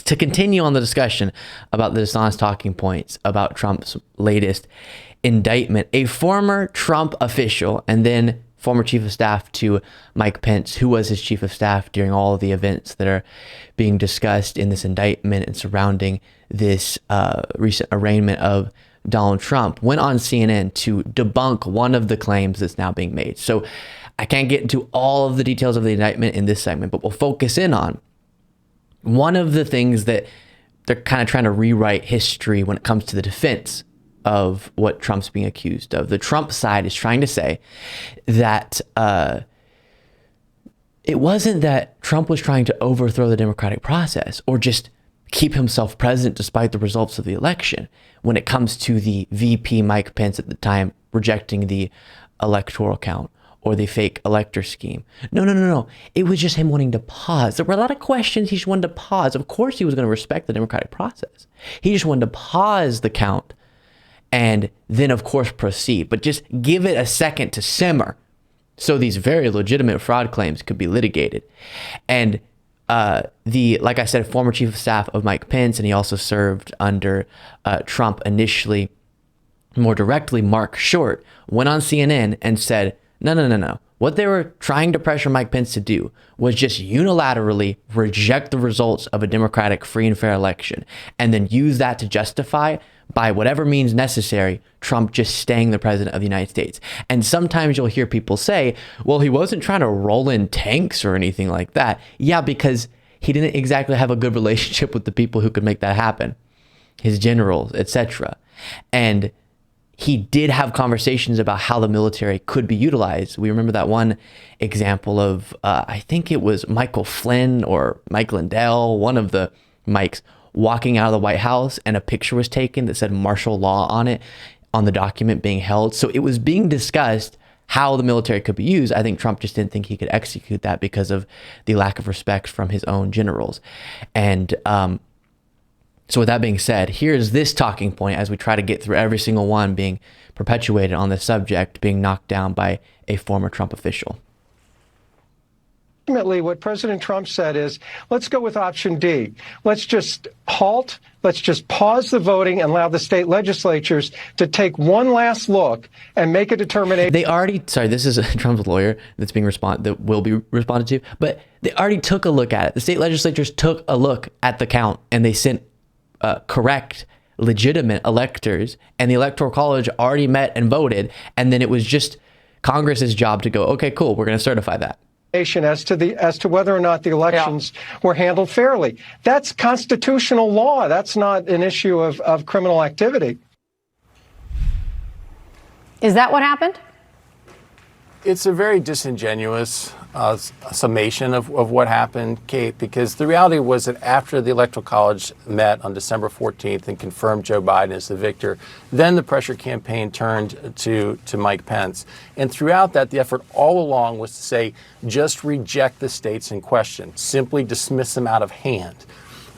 to continue on the discussion about the dishonest talking points about Trump's latest indictment, a former Trump official and then former chief of staff to Mike Pence, who was his chief of staff during all of the events that are being discussed in this indictment and surrounding this recent arraignment of Donald Trump, went on CNN to debunk one of the claims that's now being made. So I can't get into all of the details of the indictment in this segment, but we'll focus in on one of the things that they're kind of trying to rewrite history when it comes to the defense of what Trump's being accused of. The Trump side is trying to say that it wasn't that Trump was trying to overthrow the democratic process or just keep himself president despite the results of the election when it comes to the VP Mike Pence at the time rejecting the electoral count or the fake elector scheme. No. It was just him wanting to pause. There were a lot of questions. He just wanted to pause. Of course, he was going to respect the democratic process. He just wanted to pause the count and then, of course, proceed. But just give it a second to simmer so these very legitimate fraud claims could be litigated. And like I said, former chief of staff of Mike Pence, and he also served under Trump initially, more directly, Marc Short, went on CNN and said, no. What they were trying to pressure Mike Pence to do was just unilaterally reject the results of a democratic, free and fair election, and then use that to justify, by whatever means necessary, Trump just staying the president of the United States. And sometimes you'll hear people say, well, he wasn't trying to roll in tanks or anything like that. Yeah, because he didn't exactly have a good relationship with the people who could make that happen, his generals, etc. And he did have conversations about how the military could be utilized. We remember that one example of, I think it was Michael Flynn or Mike Lindell, one of the Mikes, walking out of the White House, and a picture was taken that said martial law on it, on the document being held. So it was being discussed how the military could be used. I think Trump just didn't think he could execute that because of the lack of respect from his own generals. And so with that being said, here's this talking point as we try to get through every single one being perpetuated on this subject, being knocked down by a former Trump official. Ultimately, what President Trump said is, let's go with option D. Let's just halt. Let's just pause the voting and allow the state legislatures to take one last look and make a determination. They already, sorry, this is a Trump's lawyer that will be responded to, but they already took a look at it. The state legislatures took a look at the count and they sent correct, legitimate electors, and the Electoral College already met and voted. And then it was just Congress's job to go, okay, cool, we're going to certify that. As to whether or not the elections were handled fairly. That's constitutional law. That's not an issue of criminal activity. Is that what happened? It's a very disingenuous summation of what happened, Kate, because the reality was that after the Electoral College met on December 14th and confirmed Joe Biden as the victor, then the pressure campaign turned to Mike Pence. And throughout that, the effort all along was to say, just reject the states in question, simply dismiss them out of hand.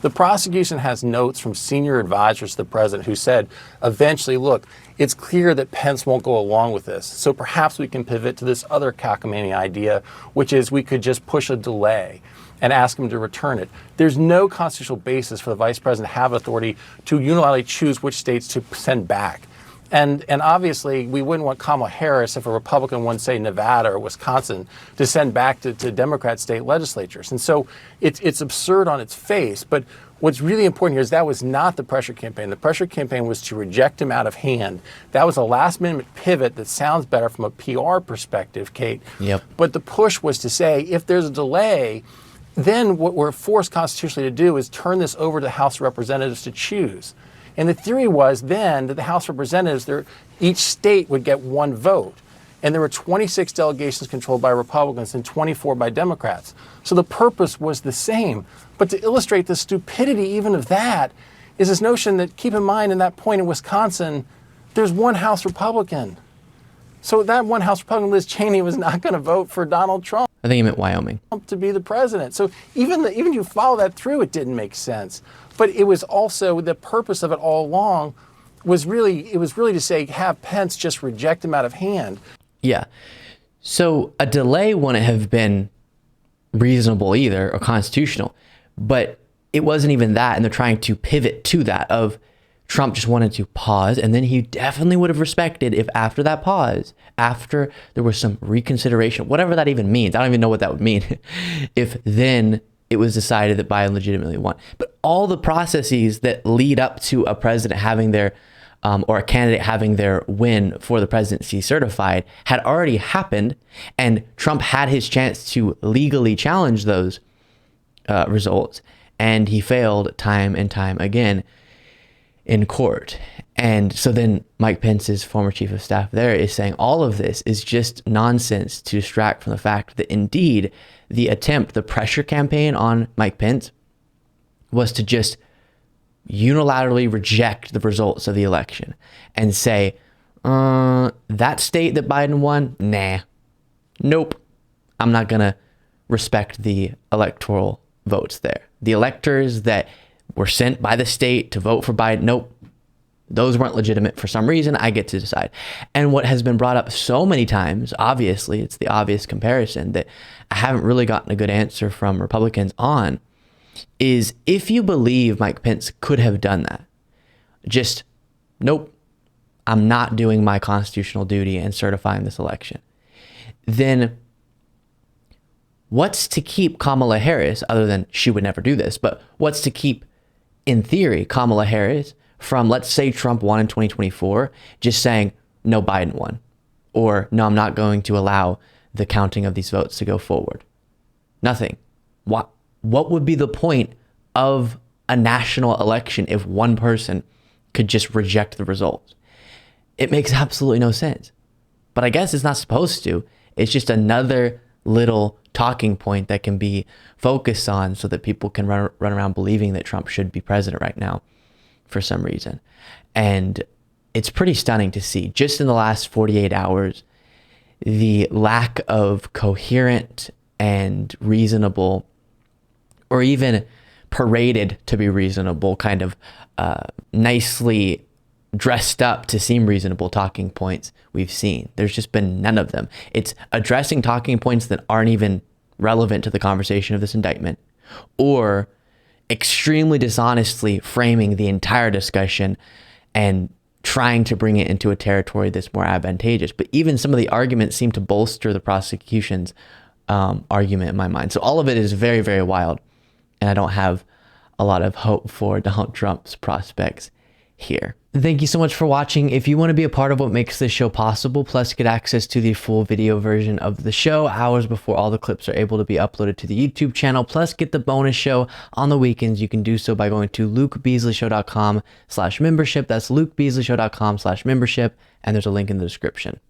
The prosecution has notes from senior advisors to the president who said, eventually, look, it's clear that Pence won't go along with this. So perhaps we can pivot to this other cockamamie idea, which is we could just push a delay and ask him to return it. There's no constitutional basis for the vice president to have authority to unilaterally choose which states to send back. And obviously, we wouldn't want Kamala Harris, if a Republican won, say, Nevada or Wisconsin, to send back to Democrat state legislatures. And so it's absurd on its face. But what's really important here is that was not the pressure campaign. The pressure campaign was to reject him out of hand. That was a last-minute pivot that sounds better from a PR perspective, Kate. Yep. But the push was to say, if there's a delay, then what we're forced constitutionally to do is turn this over to the House of Representatives to choose. And the theory was then that the House of Representatives, each state would get one vote. And there were 26 delegations controlled by Republicans and 24 by Democrats. So the purpose was the same. But to illustrate the stupidity even of that is this notion that, keep in mind, in that point in Wisconsin, there's one House Republican. So that one House Republican, Liz Cheney, was not going to vote for Donald Trump. I think he meant Wyoming. To be the president. So even you follow that through, it didn't make sense. But it was also, the purpose of it all along was really to say, have Pence just reject him out of hand. Yeah. So a delay wouldn't have been reasonable either or constitutional. But it wasn't even that. And they're trying to pivot to that of Trump just wanted to pause. And then he definitely would have respected if after that pause, after there was some reconsideration, whatever that even means. I don't even know what that would mean. If then it was decided that Biden legitimately won. But all the processes that lead up to a president having their or a candidate having their win for the presidency certified had already happened, and Trump had his chance to legally challenge those results, and he failed time and time again in court. And so then Mike Pence's former chief of staff there is saying all of this is just nonsense to distract from the fact that indeed the attempt, the pressure campaign on Mike Pence was to just unilaterally reject the results of the election and say, that state that Biden won, nope, I'm not going to respect the electoral votes there. The electors that were sent by the state to vote for Biden, nope, those weren't legitimate for some reason. I get to decide. And what has been brought up so many times, obviously, it's the obvious comparison that I haven't really gotten a good answer from Republicans on, is if you believe Mike Pence could have done that, just, nope, I'm not doing my constitutional duty and certifying this election, then what's to keep Kamala Harris, other than she would never do this, but what's to keep, in theory, Kamala Harris from, let's say Trump won in 2024, just saying, no, Biden won, or no, I'm not going to allow the counting of these votes to go forward? Nothing. What would be the point of a national election if one person could just reject the results? It makes absolutely no sense. But I guess it's not supposed to. It's just another little talking point that can be focused on so that people can run around believing that Trump should be president right now for some reason. And it's pretty stunning to see just in the last 48 hours, the lack of coherent and reasonable, or even paraded to be reasonable, kind of nicely dressed up to seem reasonable talking points we've seen. There's just been none of them. It's addressing talking points that aren't even relevant to the conversation of this indictment, or extremely dishonestly framing the entire discussion and trying to bring it into a territory that's more advantageous. But even some of the arguments seem to bolster the prosecution's argument in my mind. So all of it is very, very wild. And I don't have a lot of hope for Donald Trump's prospects here. Thank you so much for watching. If you want to be a part of what makes this show possible, plus get access to the full video version of the show hours before all the clips are able to be uploaded to the YouTube channel, plus get the bonus show on the weekends, you can do so by going to lukebeasleyshow.com/membership. That's lukebeasleyshow.com/membership. And there's a link in the description.